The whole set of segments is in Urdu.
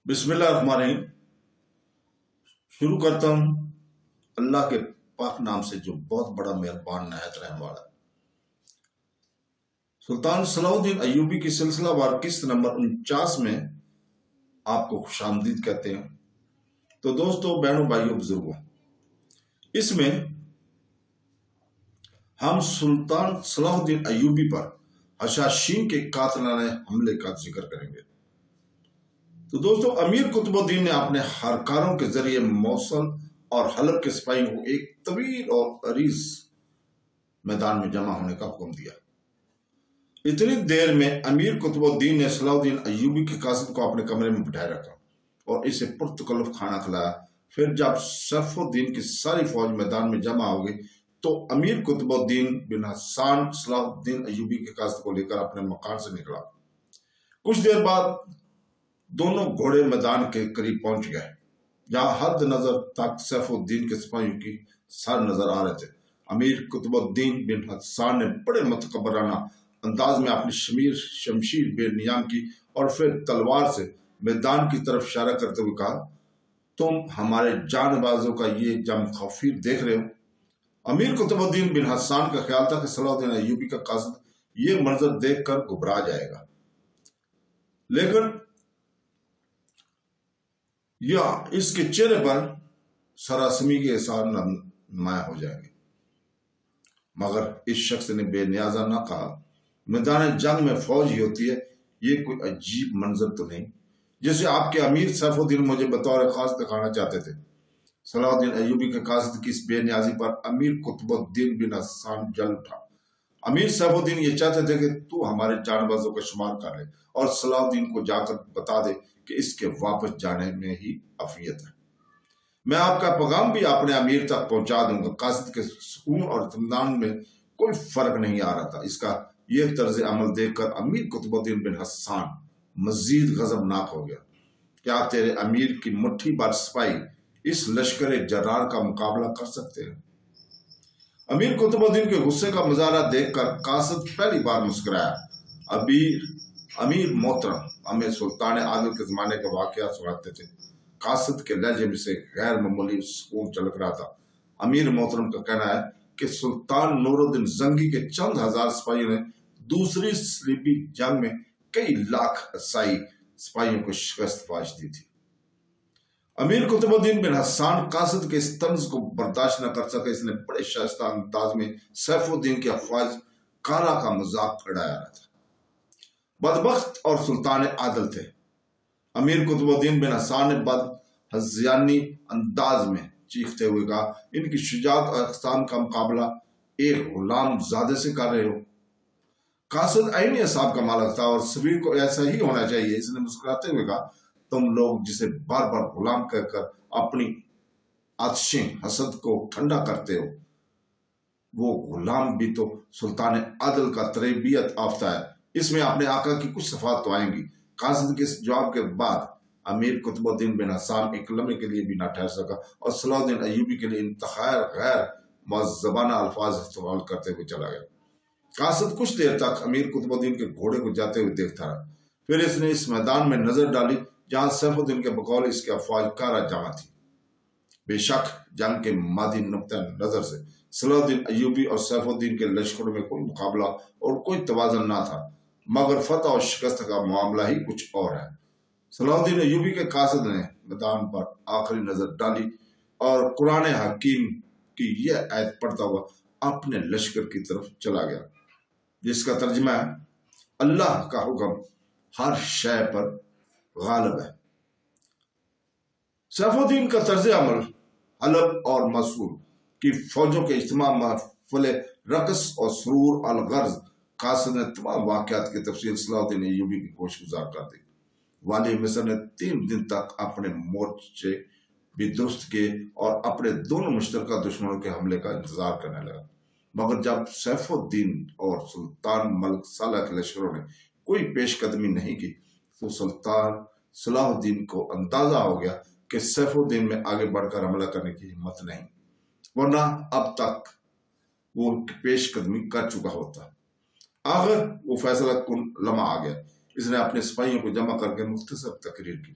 بسم اللہ الرحمن الرحیم۔ شروع کرتا ہوں اللہ کے پاک نام سے جو بہت بڑا مہربان نہایت رحم والا ہے۔ سلطان صلاح الدین ایوبی کی سلسلہ وار قسط نمبر 49 میں آپ کو خوش آمدید کہتے ہیں۔ تو دوستو، بہنوں، بھائیوں، بزرگوں، اس میں ہم سلطان صلاح الدین ایوبی پر حشاشین کے قاتلانہ حملے کا ذکر کریں گے۔ تو دوستو، امیر قطب الدین نے اپنے ہرکاروں کے ذریعے موصل اور حلب کے سپاہیوں کو ایک طویل اور عریض میدان میں جمع ہونے کا حکم دیا۔ اتنی دیر میں امیر قطب الدین نے صلاح الدین ایوبی کے قاصد کو اپنے کمرے میں بٹھائے رکھا اور اسے پرتکلف کھانا کھلایا۔ پھر جب سیف الدین کی ساری فوج میدان میں جمع ہو گئی تو امیر قطب الدین بن حسان صلاح الدین ایوبی کے قاصد کو لے کر اپنے مکان سے نکلا۔ کچھ دیر بعد دونوں گھوڑے میدان کے قریب پہنچ گئے، جہاں حد نظر تک سیف الدین کے سپاہیوں کی سر نظر آ رہے تھے۔ امیر قطب الدین بن حسان نے بڑے متکبرانہ انداز میں اپنی شمشیر بے نیام کی اور پھر تلوار سے میدان کی طرف اشارہ کرتے ہوئے کہا، تم ہمارے جان بازوں کا یہ جم خوفیر دیکھ رہے ہو؟ امیر قطب الدین بن حسان کا خیال تھا کہ صلاح الدین ایوبی کا قاصد یہ منظر دیکھ کر گھبرا جائے گا، لیکن یا اس کے چہرے پر سراسمی کے احساس نمایاں ہو جائیں گے۔ مگر اس شخص نے بے نیازہ نہ کہا، میدان جنگ میں فوج ہی ہوتی ہے، یہ کوئی عجیب منظر تو نہیں جسے آپ کے امیر سیف الدین مجھے بطور خاص دکھانا چاہتے تھے۔ صلاح الدین ایوبی کے قاصد کی اس بے نیازی پر امیر قطب الدین بن حسان جل اٹھا۔ امیر سیف الدین یہ چاہتے تھے کہ تو ہمارے جان بازوں کا شمار کر لے اور صلاح الدین کو جا کر بتا دے کہ اس کے واپس جانے میں ہی عافیت ہے۔ میں آپ کا پیغام بھی اپنے امیر تک پہنچا دوں گا۔ قاصد کے سکون اور اطمینان میں کوئی فرق نہیں آ رہا تھا۔ اس کا یہ طرز عمل دیکھ کر امیر قطب الدین بن حسان مزید غضبناک ہو گیا۔ کیا تیرے امیر کی مٹھی بھر سپاہی اس لشکر جرار کا مقابلہ کر سکتے ہیں؟ امیر قطب الدین کے غصے کا مظاہرہ دیکھ کر قاصد پہلی بار مسکرایا۔ امیر محترم، ہمیں سلطان عادل کے زمانے کا واقعہ سناتے تھے۔ قاصد کے لہجے میں سے غیر معمولی سکون چلک رہا تھا۔ امیر محترم کا کہنا ہے کہ سلطان نور الدین زنگی کے چند ہزار سپاہیوں نے دوسری صلیبی جنگ میں کئی لاکھ عیسائی سپاہیوں کو شکست فاش دی تھی۔ امیر قطب الدین بن حسان قاصد کے اس طنز کو برداشت نہ کر سکے۔ اس نے بڑے شائستہ انداز میں سیف الدین کی افواج کارا کا مذاق اڑایا رہا تھا۔ بدبخت اور سلطان عادل تھے۔ امیر قطب الدین بن حسان نے بدہزیانی انداز میں چیختے ہوئے کہا، ان کی شجاعت اور احسان کا مقابلہ ایک غلام زادے سے کر رہے ہو؟ قاصد عینی اعصاب کا مالک تھا اور سبیر کو ایسا ہی ہونا چاہیے۔ اس نے مسکراتے ہوئے کہا، تم لوگ جسے بار بار غلام کہہ کر اپنی آتشیں حسد کو ٹھنڈا کرتے ہو، وہ غلام بھی تو سلطان عادل کا تربیت یافتہ ہے۔ اس میں اپنے آقا کی کچھ صفات تو آئیں گی۔ قاصد کے اس جواب کے بعد امیر قطب الدین بن حسان ایک لمحے کے لیے بھی نہ ٹھہر سکا اور صلاح الدین ایوبی کے لیے انتہائی غیر مہذبانہ الفاظ استعمال کرتے ہوئے چلا گیا۔ قاصد کچھ دیر تک امیر قطب الدین کے گھوڑے کو جاتے ہوئے دیکھتا رہا۔ پھر اس نے اس میدان میں نظر ڈالی جہاں سیف الدین کے بقول اس کی افواج کارا جمع تھی۔ بے شک جنگ کے مادی نقطہ نظر سے صلاح الدین ایوبی اور سیف الدین کے لشکروں میں کوئی مقابلہ اور کوئی توازن نہ تھا، مگر فتح اور شکست کا معاملہ ہی کچھ اور ہے۔ صلاح الدین ایوبی کے قاصد نے میدان پر آخری نظر ڈالی اور قرآن حکیم کی یہ آیت پڑھتا ہوا اپنے لشکر کی طرف چلا گیا، جس کا ترجمہ ہے، اللہ کا حکم ہر شے پر غالب ہے۔ سیف الدین کا طرز عمل حلب اور موصل کی فوجوں کے اجتماع، محفل رقص اور سرور الغرض، قاصد نے تمام واقعات کی تفصیل صلاح الدین ایوبی کی گوش گزار کر دی۔ والی مصر نے 3 دن تک اپنے مورچے بھی درست کیے اور اپنے دونوں مشترکہ دشمنوں کے حملے کا انتظار کرنے لگا، مگر جب سیف الدین اور سلطان ملک صالح کے لشکروں نے کوئی پیش قدمی نہیں کی تو سلطان صلاح الدین کو اندازہ ہو گیا کہ سیف الدین میں آگے بڑھ کر حملہ کرنے کی ہمت نہیں، ورنہ اب تک وہ پیش قدمی کر چکا ہوتا۔ آخر وہ فیصلہ کن لمحہ آ گیا۔ اس نے اپنے سپاہیوں کو جمع کر کے مختصر تقریر کی۔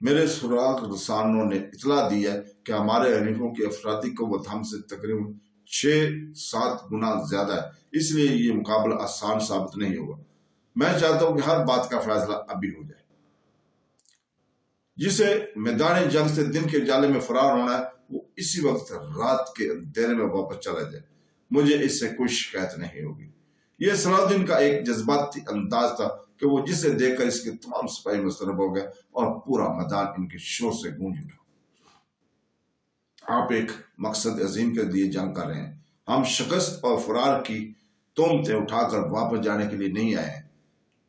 میرے سراغ رسانوں نے اطلاع دی ہے کہ ہمارے حریفوں کی افرادی قوت ہم سے تقریباً 6-7 گنا زیادہ ہے، اس لیے یہ مقابلہ آسان ثابت نہیں ہوگا۔ میں چاہتا ہوں کہ ہر بات کا فیصلہ ابھی ہو جائے۔ جسے میدان جنگ سے دن کے اجالے میں فرار ہونا ہے، وہ اسی وقت رات کے اندھیرے میں واپس چلا جائے، مجھے اس سے کوئی شکایت نہیں ہوگی۔ یہ صلاح الدین کا ایک جذباتی انداز تھا کہ وہ جسے دیکھ کر اس کے تمام سپاہی مسترب ہو گئے اور پورا میدان ان کے شور سے گونج اٹھا۔ آپ ایک مقصد عظیم کے لیے جنگ کر رہے ہیں، ہم شکست اور فرار کی تہمتیں اٹھا کر واپس جانے کے لیے نہیں آئے ہیں۔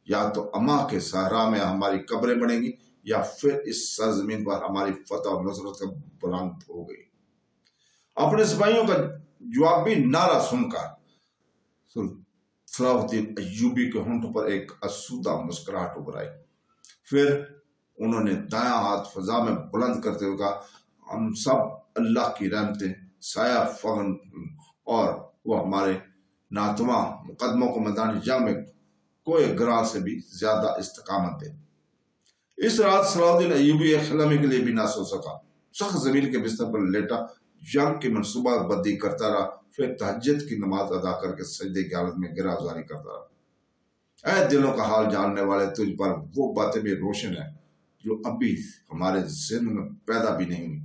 یا تو اما کے صحرا میں ہماری قبریں بنیں گی یا پھر اس سرزمین پر ہماری فتح اور نصرت کا بلند ہو گئی۔ اپنے سپاہیوں کا جوابی نعرہ سن کر صلاح الدین ایوبی کے ہونٹوں پر ایک آسودہ مسکراہٹ ابھر آئی۔ پھر انہوں نے دایاں ہاتھ فضا میں بلند کرتے ہوئے کہا، ہم سب اللہ کی رحمتیں سایہ فغن اور وہ ہمارے ناتواں مقدموں کو میدان جنگ میں کوئی گراں سے بھی زیادہ استقامت دے۔ اس رات صلاح الدین ایوبی ایک لمحے کے لیے بھی نہ سو سکا، سخت زمین کے بستر پر لیٹا، جنگ کی منصوبہ بندی کرتا رہا، پھر تہجد کی نماز ادا کر کے سجدے کی حالت میں گرہ گزاری کرتا رہا۔ اے دلوں کا حال جاننے والے، تجھ پر وہ باتیں بھی روشن ہیں جو ابھی ہمارے ذہن میں پیدا بھی نہیں ہوئی۔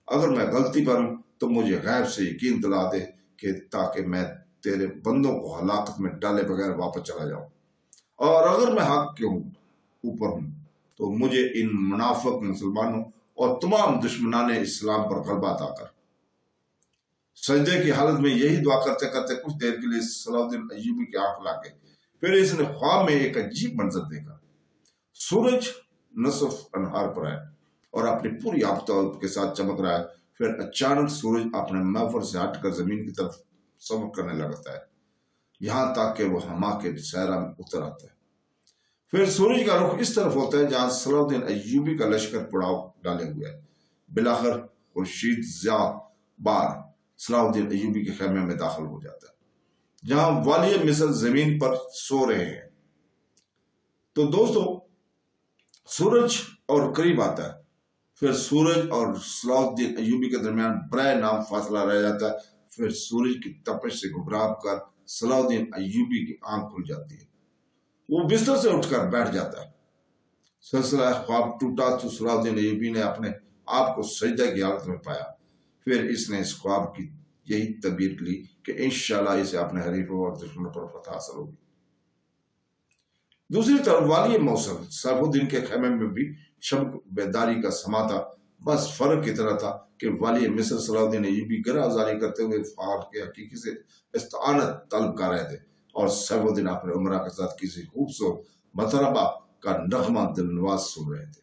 اگر میں غلطی پر ہوں تو مجھے غیب سے یقین دلا دے کہ تاکہ میں تیرے بندوں کو ہلاکت میں ڈالے بغیر واپس چلا جاؤں، اور اگر میں حق کے اوپر ہوں تو مجھے ان منافق مسلمانوں اور تمام دشمنان اسلام پر غلبہ عطا کر۔ سجدے کی حالت میں یہی دعا کرتے کرتے کچھ دیر کے لیے صلاح الدین ایوبی کی آنکھ لا گئی۔ پھر اس نے خواب میں ایک عجیب منظر دیکھا۔ سورج نصف انہار پر ہے اور اپنی پوری آفتاب کے ساتھ چمک رہا ہے، پھر اچانک سورج اپنے محور سے ہٹ کر زمین کی طرف سفر کرنے لگتا ہے، یہاں تک کہ وہ ہما کے صحرا میں اتر آتا ہے۔ پھر سورج کا رخ اس طرف ہوتا ہے جہاں صلاح الدین ایوبی کا لشکر پڑاؤ ڈالے ہوئے ہے۔ بلاخر خورشید زیاں بار صلاح الدین ایوبی کے خیمے میں داخل ہو جاتا ہے جہاں والی مصر زمین پر سو رہے ہیں۔ تو دوستو، سورج اور قریب آتا ہے، پھر سورج اور صلاح الدین ایوبی کے درمیان برائے نام فاصلہ رہ جاتا ہے۔ پھر سورج کی تپش سے گھبرا کر صلاح الدین ایوبی کی آنکھ کھل جاتی ہے، وہ بستر سے اٹھ کر بیٹھ جاتا ہے۔ سلسلہ خواب ٹوٹا تو صلاح الدین ایوبی نے اپنے آپ کو سجدہ کی حالت میں پایا۔ پھر اس نے اس خواب کی یہی تعبیر لی کہ انشاءاللہ اسے اپنے حریفوں اور دشمنوں پر فتح حاصل ہوگی۔ دوسری طرف والی موصل سیف الدین کے خیمے میں بھی شب بیداری کا سما تھا، بس فرق اتنا تھا کہ والی مصر صلاح الدین ایوبی گرہ گزاری کرتے ہوئے فعال کے حقیقی سے استعانت طلب کر رہے تھے، اور سیف الدین اپنے عمرہ کے ساتھ کسی خوبصورت مطربہ کا نغمہ دلنواز سن رہے تھے۔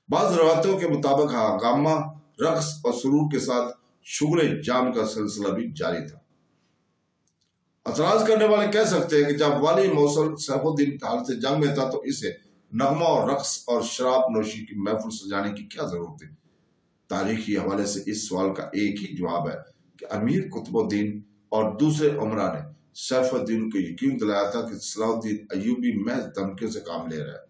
بعض روایتوں کے مطابق ہنگامہ، رقص اور سرور کے ساتھ شغل جام کا سلسلہ بھی جاری تھا۔ اعتراض کرنے والے کہہ سکتے ہیں کہ جب والی موصل سیف الدین حالت جنگ میں تھا تو اسے نغمہ اور رقص اور شراب نوشی کی محفل سجانے کی کیا ضرورت تھی؟ تاریخی حوالے سے اس سوال کا ایک ہی جواب ہے کہ امیر قطب الدین اور دوسرے عمرا نے سیف الدین کو یقین دلایا تھا کہ صلاح الدین ایوبی محض دھمکیوں سے کام لے رہا ہے۔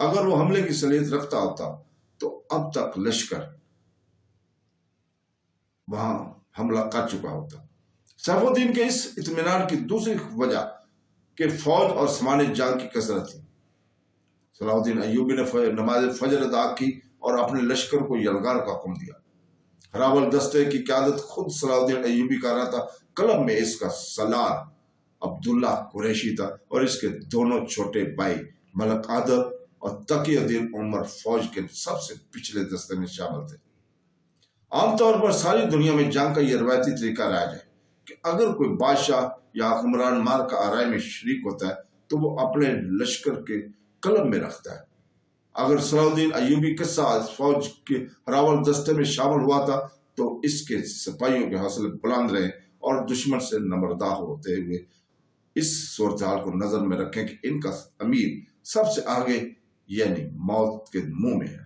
اگر وہ حملے کی صلاحیت رکھتا ہوتا تو اب تک لشکر وہاں حملہ کر چکا ہوتا۔ سیف الدین کے اس اطمینان کی دوسری وجہ کہ فوج اور سامان جنگ کی کثرت تھی۔ صلاح الدین ایوبی نے نماز فجر ادا کی اور اپنے لشکر کو یلغار کا حکم دیا۔ ہراول دستے کی قیادت خود صلاح الدین ایوبی کر رہا تھا۔ قلب میں اس کا سالار عبداللہ قریشی تھا اور اس کے دونوں چھوٹے بھائی ملک عادل اور تقی الدین عمر فوج کے سب سے پچھلے دستے میں شامل تھے۔ عام طور پر ساری دنیا میں جنگ کا یہ روایتی طریقہ رائج ہے کہ اگر کوئی بادشاہ یا حکمران مار کا آرائی میں شریک ہوتا ہے تو وہ اپنے لشکر کے قلب میں رکھتا ہے۔ اگر صلاح الدین ایوبی کے ساتھ فوج کے ہراول دستے میں شامل ہوا تھا تو اس کے سپاہیوں کے حوصلے بلند رہے اور دشمن سے نمرداں ہوتے ہوئے اس صورتحال کو نظر میں رکھیں کہ ان کا امیر سب سے آگے یعنی موت کے منہ میں ہے۔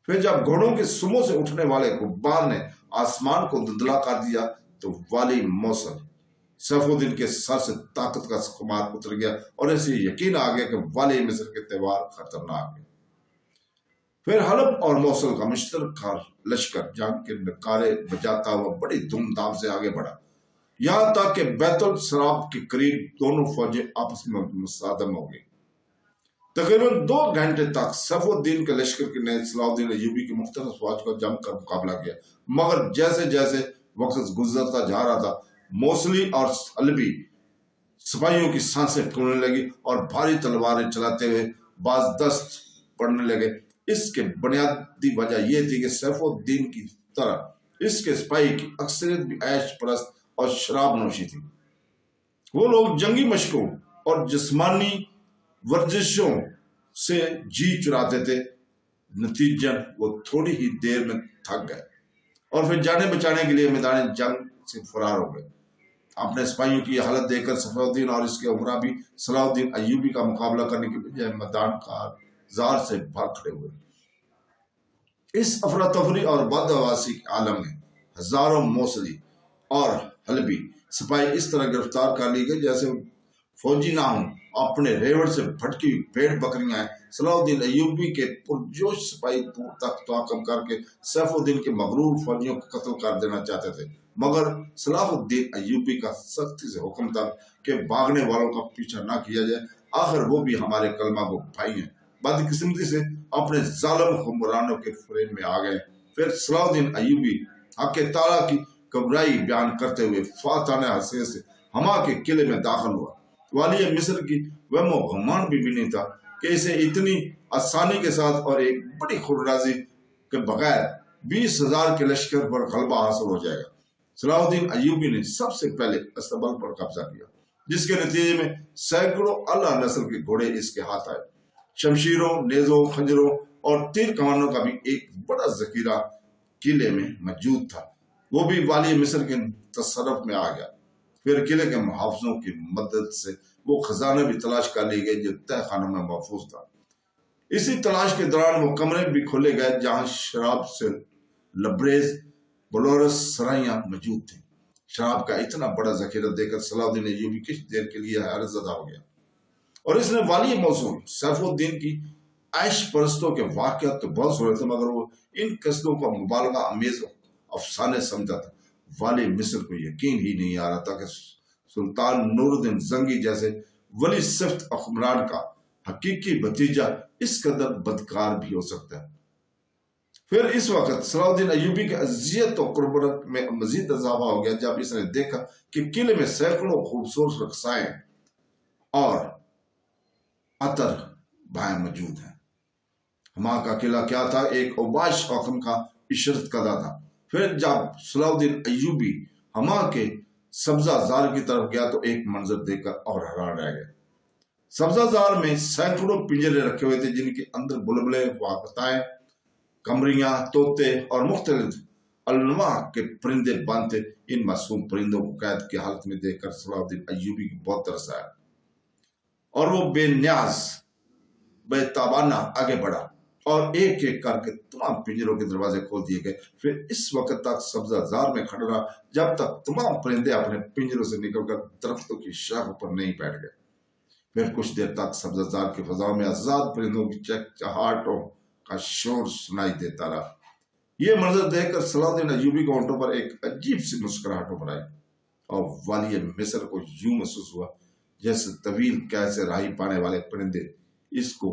پھر جب گھوڑوں کے سموں سے اٹھنے والے غبار نے آسمان کو دھندلا کر دیا تو والی موصل سیف الدین کے سر سے طاقت کا خمار اتر گیا اور ایسے یقین آ گیا کہ والی مصر کے تہوار خطرناک ہے۔ پھر حلب اور موصل کا مشترکہ لشکر جنگ کے نعرے بجاتا ہوا بڑی دھوم دھام سے آگے بڑھا، یہاں تک کہ بیت السراب کے قریب دونوں فوجیں آپس میں مصادم ہو گئی۔ تقریباً 2 گھنٹے تک سیف الدین کے لشکر نے صلاح الدین ایوبی کی مختلف فوج کو جم کر مقابلہ کیا، مگر جیسے جیسے وقت گزرتا جا رہا تھا، موصلی اور حلبی سپاہیوں کی سانسیں پھولنے لگی اور بھاری تلواریں چلاتے ہوئے باز دست پڑنے لگے۔ اس کے بنیادی وجہ یہ تھی کہ سیف الدین کی طرح اس کے سپاہی کی اکثریت بھی عیش پرست اور شراب نوشی تھی۔ وہ لوگ جنگی مشقوں اور جسمانی ورزشوں سے جی چراتے تھے، نتیجہ وہ تھوڑی ہی دیر میں تھک گئے اور پھر جانے بچانے کے لیے میدان جنگ سے فرار ہو گئے۔ اپنے سپاہیوں کی حالت دیکھ کر صفی الدین اور اس کے عمرہ بھی صلاح الدین ایوبی کا مقابلہ کرنے کے بجائے میدان کارزار سے بھاگ کھڑے ہوئے۔ اس افراتفری اور بدحواسی کے عالم میں ہزاروں موصلی اور حلبی سپاہی اس طرح گرفتار کر لی گئے جیسے فوجی نہ ہوں، اپنے ریوڑ سے بھٹکی ہوئی بھیڑ بکریاں۔ صلاح الدین ایوبی کے پرجوش سپاہی دور تک طاقم کر کے سیف الدین کے مغرور فوجیوں کو قتل کر دینا چاہتے تھے، مگر صلاح الدین ایوبی کا سختی سے حکم تھا کہ بھاگنے والوں کا پیچھا نہ کیا جائے، آخر وہ بھی ہمارے کلمہ گو بھائی ہیں۔ بدقسمتی سے اپنے ظالم حکمرانوں کے فریم میں آ گئے۔ پھر صلاح الدین ایوبی حق تعالیٰ کی کبریائی بیان کرتے ہوئے فاتحانہ حسین سے ہما کے قلعے میں داخل ہوا۔ والی مصر کی وہم و گمان بھی نہیں تھا کہ اسے اتنی آسانی کے ساتھ اور ایک بڑی خودرازی کے بغیر 20,000 کے لشکر پر غلبہ حاصل ہو جائے گا۔ صلاح الدین ایوبی نے سب سے پہلے استبل پر قبضہ کیا، جس کے نتیجے میں سینکڑوں اعلیٰ نسل کے گھوڑے اس کے ہاتھ آئے۔ شمشیروں، نیزوں، خنجروں اور تیر کمانوں کا بھی ایک بڑا ذخیرہ قلعے میں موجود تھا، وہ بھی والی مصر کے تصرف میں آ گیا۔ پھر قلعے کے محافظوں کی مدد سے وہ خزانہ بھی تلاش کر لی گئی جو تہ خانوں میں محفوظ تھا۔ اسی تلاش کے دوران وہ کمرے بھی کھولے گئے جہاں شراب سے لبریز بلورس سرائیاں موجود تھیں۔ شراب کا اتنا بڑا ذخیرہ دیکھ کر صلاح الدین ایوبی کچھ دیر کے لیے حیرت زدہ ہو گیا، اور اس نے والی موصول سیف الدین کی عیش پرستوں کے واقعات تو بہت سنے تھے، مگر وہ ان قصوں کو مبالغہ امیز افسانے سمجھا تھا۔ والی مصر کو یقین ہی نہیں آ رہا تھا کہ سلطان نور الدین زنگی جیسے ولی صفت حکمران کا حقیقی بھتیجا اس قدر بدکار بھی ہو سکتا ہے۔ پھر اس وقت صلاح الدین ایوبی کے اذیت و قربت میں مزید اضافہ ہو گیا جب اس نے دیکھا کہ قلعے میں سینکڑوں خوبصورت رقصائیں اور عطر بھائیں موجود ہیں۔ ہما کا قلعہ کیا تھا؟ ایک اوباش حکم کا عشرت قدہ تھا۔ پھر جب صلاح الدین ایوبی ہما کے سبزہ زار کی طرف گیا تو ایک منظر دیکھ کر اور حیران رہ گئے۔ سبزہ زار میں سینکڑوں پنجرے رکھے ہوئے تھے جن کے اندر بلبلے، واقعتائیں، کمریاں، طوطے اور مختلف النواع کے پرندے بند تھے۔ ان معصوم پرندوں کو قید کی حالت میں دیکھ کر صلاح الدین ایوبی کی بہت ترس آیا اور وہ بے نیاز بے تابانہ آگے بڑھا اور ایک ایک کر کے تمام پنجروں کے دروازے کھول دیے گئے۔ پھر اس وقت تک سبزہ زار میں کھڑا رہا جب تک تمام پرندے اپنے پنجروں سے نکل کر درختوں کی شاخوں پر نہیں بیٹھ گئے۔ پھر کچھ دیر تک سبزہ زار کی فضا میں آزاد پرندوں کی چہچہاہٹوں کا شور سنائی دیتا رہا۔ یہ منظر دیکھ کر صلاح الدین ایوبی کے ہونٹوں پر ایک عجیب سی مسکراہٹ ابھر آئی اور والی مصر کو یوں محسوس ہوا جیسے طویل قید سے رہائی پانے والے پرندے اس کو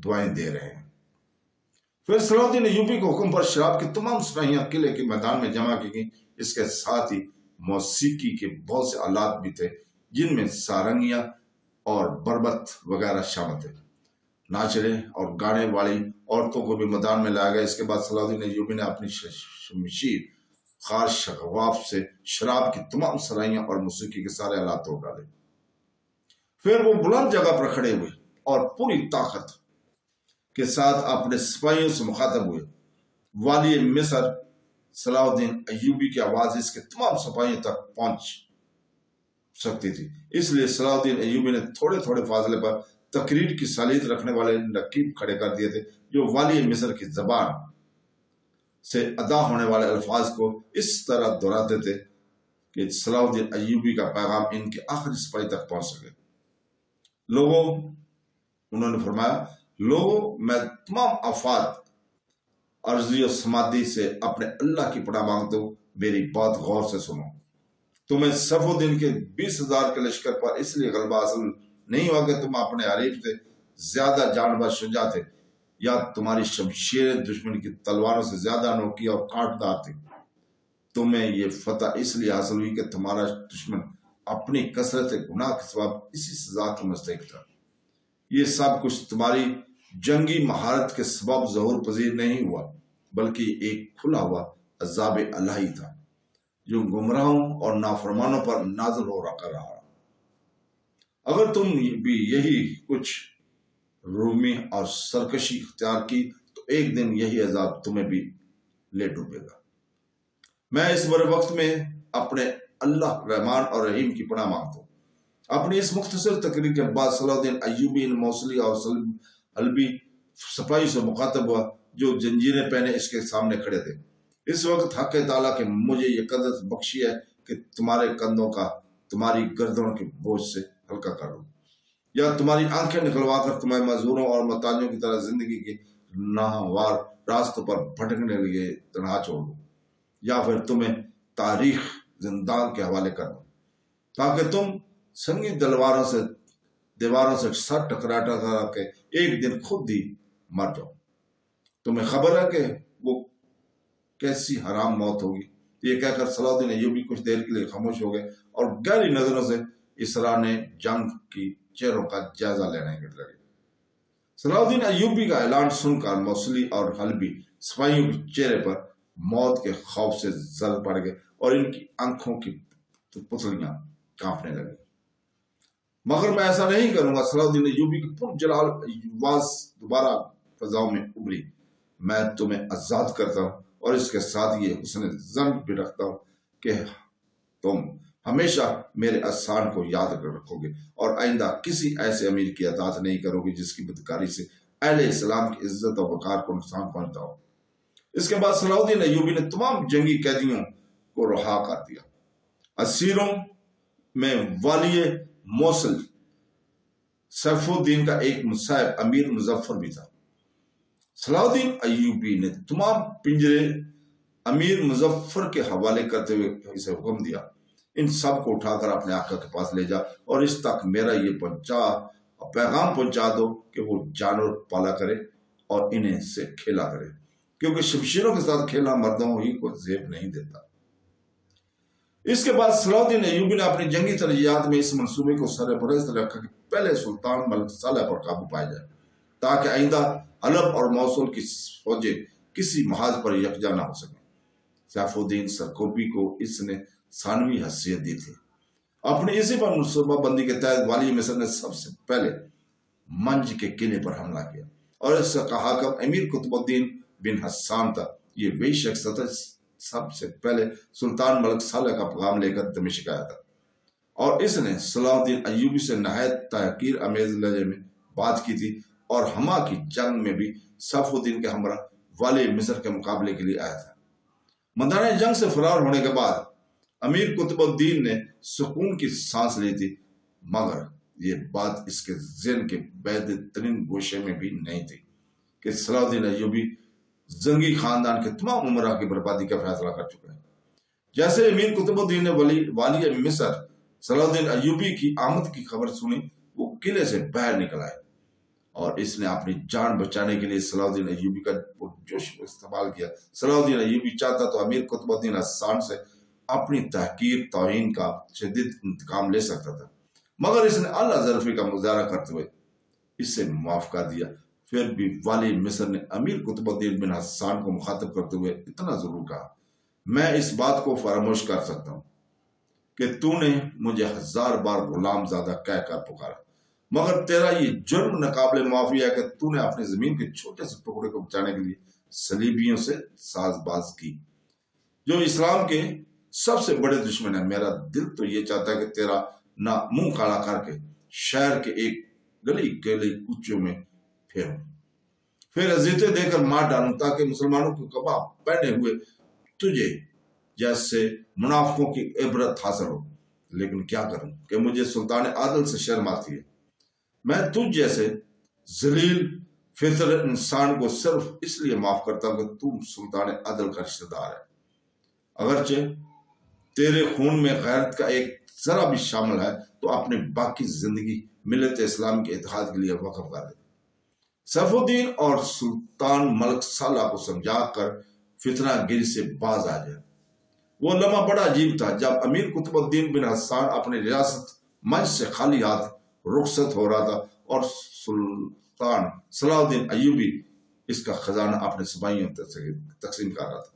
دعائیں دے رہے ہیں۔ پھر صلاح الدین ایوبی کے حکم پر شراب کی تمام سرائیاں قلعے کے میدان میں جمع کی گئیں۔ اس کے ساتھ ہی موسیقی کے بہت سے آلات بھی تھے جن میں سارنگیاں اور بربت وغیرہ شامل تھے۔ ناچنے اور گانے والی عورتوں کو بھی میدان میں لایا گیا۔ اس کے بعد صلاح الدین ایوبی نے اپنی شمشیر خار شغاف سے شراب کی تمام سرائیاں اور موسیقی کے سارے آلات توڑ ڈالے۔ پھر وہ بلند جگہ پر کھڑے ہوئے اور پوری طاقت کے ساتھ اپنے سپاہیوں سے مخاطب ہوئے۔ والی مصر صلاح الدین ایوبی کی آواز اس کے تمام سپاہیوں تک پہنچ سکتی تھی، اس لیے صلاح الدین ایوبی نے تھوڑے تھوڑے فاصلے پر تقریر کی سالیت رکھنے والے نقیب کھڑے کر دیے تھے جو والی مصر کی زبان سے ادا ہونے والے الفاظ کو اس طرح دہراتے تھے کہ صلاح الدین ایوبی کا پیغام ان کے آخری سپاہی تک پہنچ سکے۔ لوگوں، انہوں نے فرمایا، لوگوں، میں تمام آفات عرضی و سمادی سے اپنے اللہ کی پناہ مانگتا ہوں، میری بات غور سے سنو۔ تمہیں صف الدین کے 20,000 کے لشکر پر اس لیے غلبہ حاصل نہیں ہوا کہ تم اپنے حریف سے زیادہ جانباز شجاع تھے، یا تمہاری شمشیر دشمن کی تلواروں سے زیادہ انوکھی اور کاٹدار تھی۔ تمہیں یہ فتح اس لیے حاصل ہوئی کہ تمہارا دشمن اپنی کثرت گناہ کے سبب اسی سزا کی مستحق تھا۔ یہ سب کچھ تمہاری جنگی مہارت کے سبب ظہور پذیر نہیں ہوا، بلکہ ایک کھلا ہوا عذاب الہی تھا جو گمراہوں اور نافرمانوں پر نازل ہو رہا۔ اگر تم بھی یہی کچھ رومی اور سرکشی اختیار کی تو ایک دن یہی عذاب تمہیں بھی لے ڈوبے گا۔ میں اس برے وقت میں اپنے اللہ رحمان اور رحیم کی پناہ مانگتا ہوں۔ اپنی اس مختصر تقریر کے بعد صلاح الدین ایوبی موصلی اور حلبی سپاہی سے مخاطب ہوا جو جنجیریں پہنے اس کے سامنے کھڑے تھے۔ اس وقت حق تعالیٰ کہ مجھے یہ قدرت بخشی ہے کہ تمہارے کندھوں کا تمہاری گردنوں کے بوجھ سے ہلکا کر دوں، یا تمہاری آنکھیں نکلوا کر تمہیں مزدوروں اور محتاجوں کی طرح زندگی کے ناہموار راستوں پر بھٹکنے لیے تنہا چھوڑ دوں، یا پھر تمہیں تاریخ زندان کے حوالے کر دوں تاکہ تم سنگی دیواروں سے سر ٹکرا کے ایک دن خود ہی مر جاؤ۔ تمہیں خبر ہے کہ وہ کیسی حرام موت ہوگی؟ یہ کہہ کر صلاح الدین ایوبی کچھ دیر کے لیے خاموش ہو گئے اور گہری نظروں سے اسرا نے جنگ کی چہروں کا جائزہ لینے کے لگے۔ صلاح الدین ایوبی کا اعلان سن کر موصلی اور حلبی سپاہیوں کے چہرے پر موت کے خوف سے زل پڑ گئے اور ان کی آنکھوں کی پتلیاں کانپنے لگی۔ مگر میں ایسا نہیں کروں گا۔ صلاح الدین ایوبی کی پرجلال آواز دوبارہ فضاؤں میں ابھری، میں تمہیں آزاد کرتا ہوں اور اس کے ساتھ یہ حسن ظن بھی رکھتا ہوں کہ تم ہمیشہ میرے احسان کو یاد رکھو گے اور آئندہ کسی ایسے امیر کی اطاعت نہیں کرو گے جس کی بدکاری سے اہل اسلام کی عزت اور وقار کو نقصان پہنچتا ہو۔ اس کے بعد صلاح الدین ایوبی نے تمام جنگی قیدیوں کو رہا کر دیا۔ اسیروں میں والی موصل سیف الدین کا ایک مصاحب امیر مظفر بھی تھا۔ صلاح الدین ایوبی نے تمام پنجرے امیر مظفر کے حوالے کرتے ہوئے اسے حکم دیا، ان سب کو اٹھا کر اپنے آقا کے پاس لے جا اور اس تک میرا یہ پیغام پہنچا دو کہ وہ جانور پالا کرے اور انہیں سے کھیلا کرے، کیونکہ شمشیروں کے ساتھ کھیلنا مردوں ہی کو زیب نہیں دیتا۔ اس کے بعد صلاح الدین ایوبی نے اپنی جنگی ترجیحات میں اس منصوبے کو سر فہرست رکھا کہ پہلے سلطان ملک صالح پر قابو پایا جائے تاکہ آئندہ حلب اور موصل کی فوجیں کسی محاذ پر یکجا نہ ہو سکیں۔ سیف الدین سرکوبی کو اس نے ثانوی حیثیت دی تھی۔ اپنی اسی پر منصوبہ بندی کے تحت والی مصر نے سب سے پہلے منج کے قلعے پر حملہ کیا اور اس کا حاکم امیر قطب الدین بن حسان تھا۔ یہ وہی شخص تھا سب سے پہلے سلطان ملک صالح کا پیغام لے کر دمشق آیا تھا، اور اس نے صلاح الدین ایوبی سے نہایت تحقیر امیز لہجے میں بات کی تھی اور ہما کی جنگ میں بھی سیف الدین کے ہمراہ والی مصر کے مقابلے کے لیے آیا تھا۔ میدان جنگ سے فرار ہونے کے بعد امیر قطب الدین نے سکون کی سانس لی تھی، مگر یہ بات اس کے ذہن کے بعید ترین گوشے میں بھی نہیں تھی کہ صلاح الدین ایوبی زنگی خاندان کے تمام امراء کی بربادی کا فیصلہ کر چکا ہے۔ جیسے امیر قطب الدین نے والی مصر صلاح الدین ایوبی کی آمد کی خبر سنی، وہ قلعے سے باہر نکل آئے اور اس نے اپنی جان بچانے کے لیے صلاح الدین ایوبی کا پرجوش استقبال کیا۔ صلاح الدین ایوبی چاہتا تو امیر قطب الدین حسان سے اپنی تحقیر توہین کا شدید انتقام لے سکتا تھا، مگر اس نے اعلیٰ ظرفی کا مظاہرہ کرتے ہوئے اس سے معاف کر دیا۔ پھر بھی والی مصر نے امیر قطب الدین بن حسان کو مخاطب کرتے ہوئے اتنا ضرور کہا، میں اس بات کو فراموش کر سکتا ہوں کہ تو نے مجھے 1000 بار غلام زادہ کہہ کر پکارا، مگر تیرا یہ جرم ناقابل معافی ہے کہ تو نے اپنی زمین کے چھوٹے سے ٹکڑے کو بچانے کے لیے صلیبیوں سے ساز باز کی جو اسلام کے سب سے بڑے دشمن ہیں۔ میرا دل تو یہ چاہتا ہے کہ تیرا نہ منہ کالا کر کے شہر کے ایک گلی کوچوں میں پھیروں، پھر اذیتیں دے کر مار ڈالوں تاکہ مسلمانوں کو کباب پہنے ہوئے تجھے جیسے منافقوں کی عبرت حاصل ہو۔ لیکن کیا کروں کہ مجھے سلطان عادل سے شرم آتی ہے، میں تجھ جیسے ذلیل فطر انسان کو صرف اس لیے معاف کرتا ہوں کہ تم سلطان عدل کا رشتہ دار ہے، اگرچہ تیرے خون میں غیرت کا ایک ذرا بھی شامل ہے تو اپنے باقی زندگی ملت اسلام کے اتحاد کے لیے وقف کر دے۔ سیف الدین اور سلطان ملک صالح کو سمجھا کر فتنہ گیری سے باز آ جائے۔ وہ لمحہ بڑا عجیب تھا جب امیر قطب الدین بن حسان اپنی ریاست مجھ سے خالی ہاتھ رخصت ہو رہا تھا اور سلطان صلاح الدین ایوبی اس کا خزانہ اپنے سپاہیوں تقسیم کر رہا تھا۔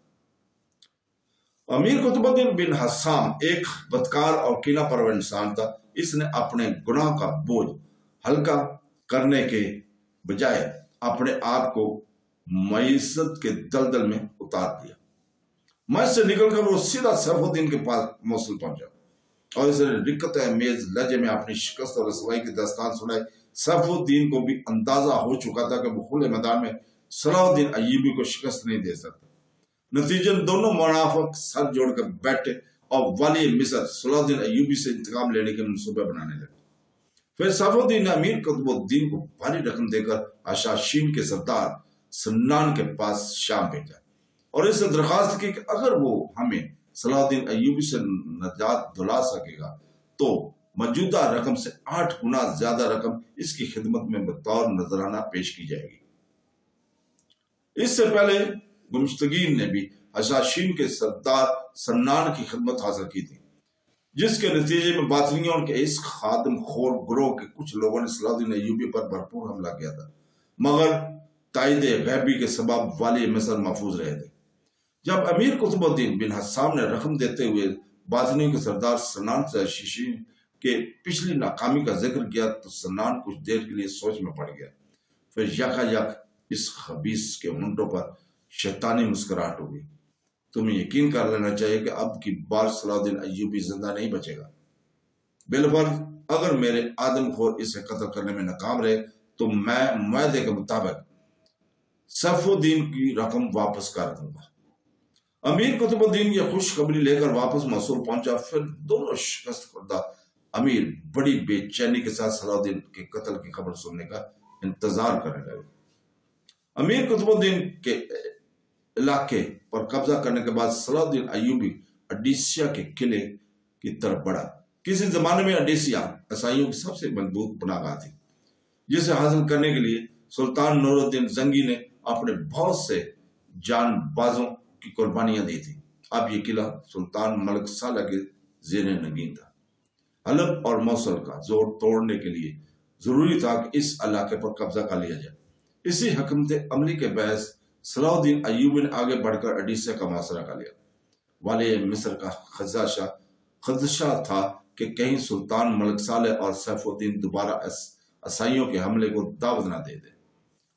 امیر قطب الدین بن حسان ایک بدکار اور کینہ پرور انسان تھا۔ اس نے اپنے گناہ کا بوجھ ہلکا کرنے کے بجائے اپنے آپ کو معیشت کے دلدل میں اتار دیا۔ مجھ سے نکل کر وہ سیدھا سیف الدین کے پاس موصل پہنچا اور اسے رقت امیز لہجے میں اپنی شکست اور رسوائی کی داستان سنائی۔ سیف الدین کو بھی اندازہ ہو چکا تھا کہ وہ کھلے میدان میں صلاح الدین ایوبی کو شکست نہیں دے سکتا۔ نتیجن دونوں منافق سر جوڑ کر بیٹھے اور والی مصر صلاح الدین ایوبی سے انتقام لینے کے منصوبے بنانے لگے۔ پھر سیف الدین نے امیر قطب الدین کو بھاری رقم دے کر حشاشین کے سردار سنان کے پاس شام بھیجا اور اس سے درخواست کی کہ اگر وہ ہمیں صلاح الدین ایوبی سے نجات دلا سکے گا تو موجودہ رقم سے 8 گنا زیادہ رقم اس کی خدمت میں بطور نذرانہ پیش کی جائے گی۔ اس سے پہلے گمشتگین نے بھی حشاشین کے سردار سنان کی خدمت حاصل کی تھی، جس کے نتیجے میں باطنیوں کے اس خادم خور گروہ کے کچھ لوگوں نے صلاح الدین ایوبی پر بھرپور حملہ کیا تھا، مگر تائید غیبی کے سبب والی مصر محفوظ رہے تھے۔ جب امیر قطب الدین بن حسام نے رقم دیتے ہوئے باطنیوں کے سردار سنان سے حشاشین کے پچھلی ناکامی کا ذکر کیا تو سنان کچھ دیر کے لیے سوچ میں پڑ گیا، پھر یکا اس خبیث کے ہونٹوں پر شیطانی مسکراہٹ ہوگی۔ تمہیں یقین کر لینا چاہیے کہ اب کی بار صلاح الدین ایوبی زندہ نہیں بچے گا۔ بالفرض اگر میرے آدم خور اسے قتل کرنے میں ناکام رہے تو میں معاہدے کے مطابق سیف الدین کی رقم واپس کر دوں گا۔ امیر قطب الدین یہ خوشخبری لے کر واپس موصول پہنچا۔ پھر دونوں شکست خوردہ امیر بڑی بے چینی کے ساتھ صلاح الدین کے قتل کی خبر سننے کا انتظار کرنے لگے۔ امیر قطب الدین کے علاقے پر قبضہ کرنے کے بعد صلاح الدین ایوبی اڈیسیا کے قلعے کی طرف بڑھا۔ کسی زمانے میں اڈیسیا عیسائیوں کی سب سے مضبوط پناہ گاہ تھی، جسے حاصل کرنے کے لیے سلطان نور الدین زنگی نے اپنے بہت سے جان بازوں کی قربانیاں دی تھی۔ اب یہ قلعہ سلطان ملک صالح کے زیر نگین تھا۔ حلب اور موصل کا زور توڑنے کے لیے ضروری تھا کہ اس علاقے پر قبضہ کر لیا جائے۔ اسی حکمت عملی کے باعث صلاح الدین ایوبی نے آگے بڑھ کر اڈیسیا کا محاصرہ کر لیا۔ والی مصر کا خدشہ تھا کہ کہیں سلطان ملک صالح اور سیف الدین دوبارہ عیسائیوں کے حملے کو دعوت نہ دے دے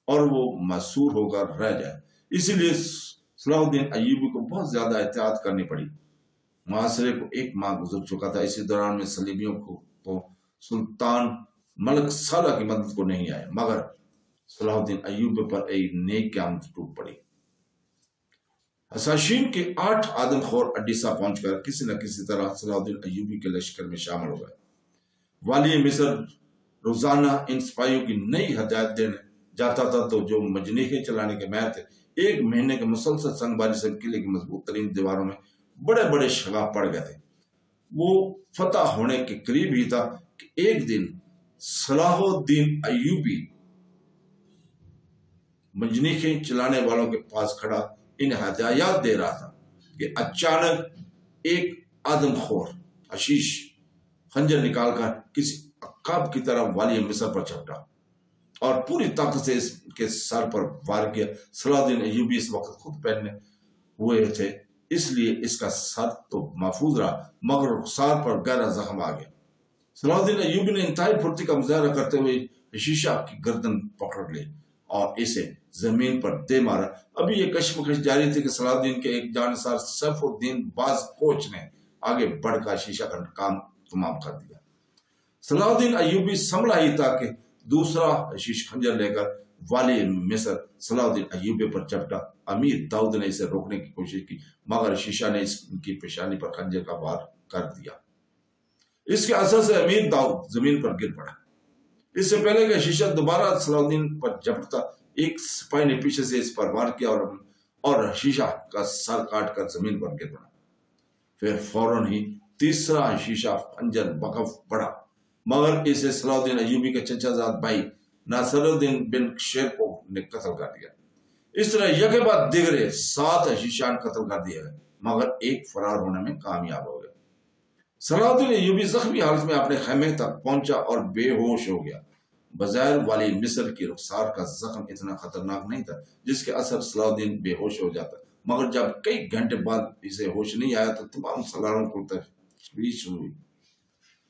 اور وہ محصور ہو کر رہ جائے۔ اسی لیے صلاح الدین ایوبی کو بہت زیادہ احتیاط کرنی پڑی۔ محاصرے کو 1 ماہ گزر چکا تھا۔ اسی دوران میں صلیبیوں کو سلطان ملک صالح کی مدد کو نہیں آئے، مگر صلاح الدین ایوبی پر ایک نیک قیامت ٹوٹ پڑی۔ حشاشین کے 8 آدم خور اڈیسا پہنچ کر کسی نہ کسی طرح صلاح الدین ایوبی کے لشکر میں شامل ہو گئے۔ والی مصر روزانہ ان سپاہیوں کی نئی ہدایت دینے جاتا تھا تو جو مجنیخیں چلانے کے ماہر تھے 1 مہینے کے مسلسل سنگ باری سے قلعے کی مضبوط ترین دیواروں میں بڑے بڑے شگاف پڑ گئے تھے۔ وہ فتح ہونے کے قریب ہی تھا کہ ایک دن صلاح الدین ایوبی مجنیخیں چلانے والوں کے پاس کھڑا انہیں ہدایات دے رہا تھا کہ اچانک ایک آدم خور حشیش خنجر نکال کر کسی عقاب کی طرح والی مصر پر جھپٹا اور پوری طاقت سے اس کے سر پر وار کیا۔ صلاح الدین ایوبی اس وقت خود پہننے ہوئے تھے، اس لیے اس کا سر تو محفوظ رہا مگر رخسار پر گہرا زخم آ گیا۔ صلاح الدین ایوبی نے انتہائی پھرتی کا مظاہرہ کرتے ہوئے حشیشہ کی گردن پکڑ لی اور اسے زمین پر دے مارا۔ ابھی یہ کشمکش جاری تھی کہ صلاح الدین کے ایک جانسار سیف الدین باز کوچ نے آگے بڑھ کر شیشہ کا کام تمام کر دیا۔ صلاح الدین ایوبی سنبھلا ہی تھا کہ دوسرا حشیش خنجر لے کر والی مصر صلاح الدین ایوبی پر چپٹا۔ امیر داؤد نے اسے روکنے کی کوشش کی مگر شیشہ نے اس کی پیشانی پر خنجر کا وار کر دیا۔ اس کے اثر سے امیر داؤد زمین پر گر پڑا۔ اس سے پہلے کہ شیشہ دوبارہ صلاح الدین پر جھپٹتا ایک سپاہی نے پیچھے سے اس پر وار کیا اور شیشہ کا سر کاٹ کر زمین پر گر پڑا۔ پھر فوراً ہی تیسرا شیشہ خنجر بکف پڑا، مگر اسے صلاح الدین ایوبی کے چچا زاد بھائی ناصر الدین بن شیرپور نے قتل کر دیا۔ اس طرح یکے بعد دیگرے 7 شیشان قتل کر دیے گئے، مگر ایک فرار ہونے میں کامیاب ہو گیا۔ صلاح الدین ایوبی زخمی حالت میں اپنے خیمے تک پہنچا اور بے ہوش ہو گیا۔ بظاہر والی مصر کی رخسار کا زخم اتنا خطرناک نہیں تھا جس کے اثر صلاح الدین بے ہوش ہو جاتا، مگر جب کئی گھنٹے بعد اسے ہوش نہیں آیا تو تمام سالاروں کو تشویش ہوئی۔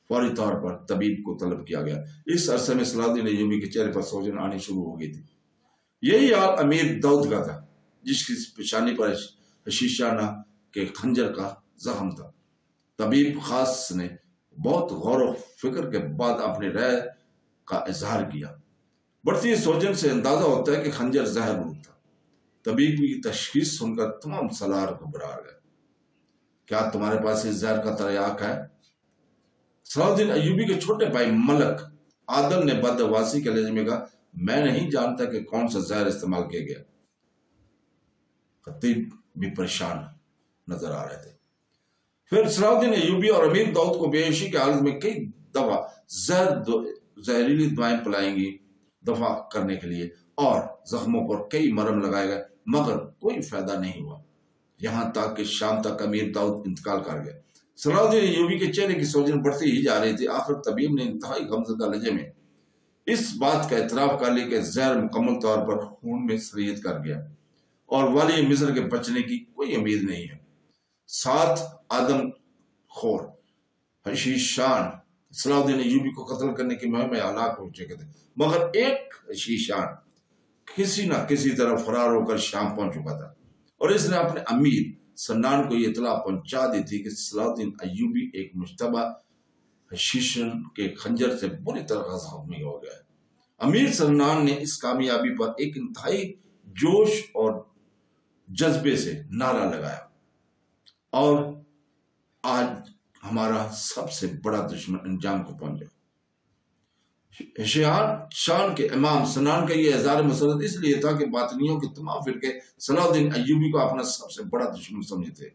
فوری طور پر طبیب کو طلب کیا گیا۔ اس عرصے میں صلاح الدین ایوبی کے چہرے پر سوجن آنی شروع ہو گئی تھی۔ یہی حال امیر داؤد کا تھا، جس کی پیشانی پر شیشانہ کے خنجر کا زخم تھا۔ طبیب خاص نے بہت غور و فکر کے بعد اپنی رائے کا اظہار کیا۔ بڑھتی سوجن سے اندازہ ہوتا ہے کہ خنجر زہر روپ تھا۔ طبیب کی تشخیص سن کر تمام سالار گھبرا گئے۔ کیا تمہارے پاس اس زہر کا تریاق ہے؟ صلاح الدین ایوبی کے چھوٹے بھائی ملک عادل نے بدواسی کے لہجے میں کہا، میں نہیں جانتا کہ کون سا زہر استعمال کیا گیا۔ خطیب بھی پریشان نظر آ رہے تھے۔ پھر صلاح الدین ایوبی اور امیر داؤد کو بے ہوشی کی حالت میں کئی دفعہ زہریلی دوائیں پلائیں گی دفع کرنے کے لیے، اور زخموں پر کئی مرہم لگائے گئے، مگر کوئی فائدہ نہیں ہوا، یہاں تک کہ شام تک امیر داؤد انتقال کر گئے۔ صلاح الدین ایوبی کے چہرے کی سوجن بڑھتی ہی جا رہی تھی۔ آخر طبیب نے انتہائی غمزدہ لہجے میں اس بات کا اعتراف کر لیا کہ زہر مکمل طور پر خون میں سریت کر گیا اور والی مصر کے بچنے کی کوئی امید نہیں ہے۔ 7 آدم خور حشیشان صلاح الدین ایوبی کو قتل کرنے کی مہم میں ہلاک ہو چکے تھے، مگر ایک حشیشان کسی نہ کسی طرح فرار ہو کر شام پہنچ چکا تھا، اور اس نے اپنے امیر سنان کو یہ اطلاع پہنچا دی تھی کہ صلاح الدین ایوبی ایک مشتبہ حشیشن کے خنجر سے بری طرح زخمی ہو گیا ہے۔ امیر سنان نے اس کامیابی پر ایک انتہائی جوش اور جذبے سے نعرہ لگایا، اور آج ہمارا سب سے بڑا دشمن انجام کو پہنچا۔ شان کے امام سنان کا یہ اظہار مسرت اس لیے تھا کہ باطنیوں کے تمام فرقے صلاح الدین ایوبی کو اپنا سب سے بڑا دشمن سمجھتے،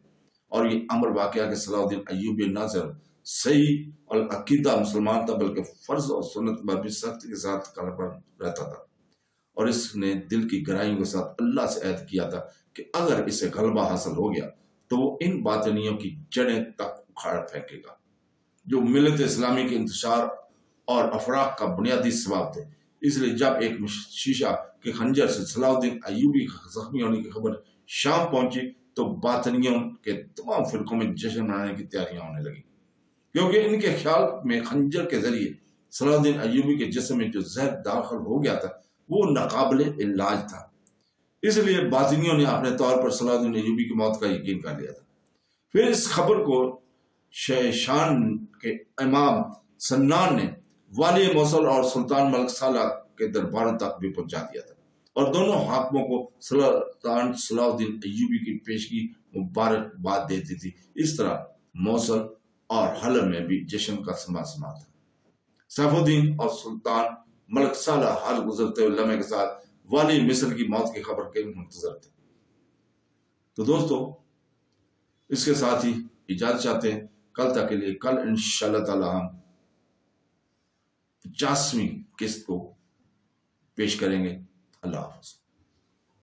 اور یہ امر واقعہ کہ صلاح الدین ایوبی نہ صرف صحیح العقیدہ مسلمان تھا بلکہ فرض اور سنت پر بھی سختی کے ساتھ کلپڑ رہتا تھا، اور اس نے دل کی گہرائیوں کے ساتھ اللہ سے عہد کیا تھا کہ اگر اسے غلبہ حاصل ہو گیا تو وہ ان باطنیوں کی جڑیں تک اکھاڑ پھینکے گا جو ملت اسلامی کے انتشار اور افراق کا بنیادی سبب تھے۔ اس لیے جب ایک شیشہ کے خنجر سے صلاح الدین ایوبی زخمی ہونے کی خبر شام پہنچی تو باطنیوں کے تمام فرقوں میں جشن منانے کی تیاریاں ہونے لگی، کیونکہ ان کے خیال میں خنجر کے ذریعے صلاح الدین ایوبی کے جسم میں جو زہر داخل ہو گیا تھا وہ ناقابل علاج تھا۔ اس لیے باطنیوں نے اپنے طور پر صلاح الدین ایوبی کی موت کا یقین کر لیا تھا۔ پھر اس خبر کو شیشان کے امام سنان نے والی موصل اور سلطان ملک سالہ کے درباروں تک بھی پہنچا دیا تھا، اور دونوں حاکموں کو سلطان صلاح الدین ایوبی کی پیشگی مبارکباد دیتی تھی۔ اس طرح موصل اور حلب میں بھی جشن کا سما تھا۔ سیف الدین اور سلطان ملک سالہ حال گزرتے ہوئے لمحے کے ساتھ والی مصر کی موت کی خبر کے منتظر تھے۔ تو دوستو، اس کے ساتھ ہی اجازت چاہتے ہیں کل تک کے لیے۔ کل انشاءاللہ تعالی ہم 50ویں قسط کو پیش کریں گے۔ اللہ حافظ۔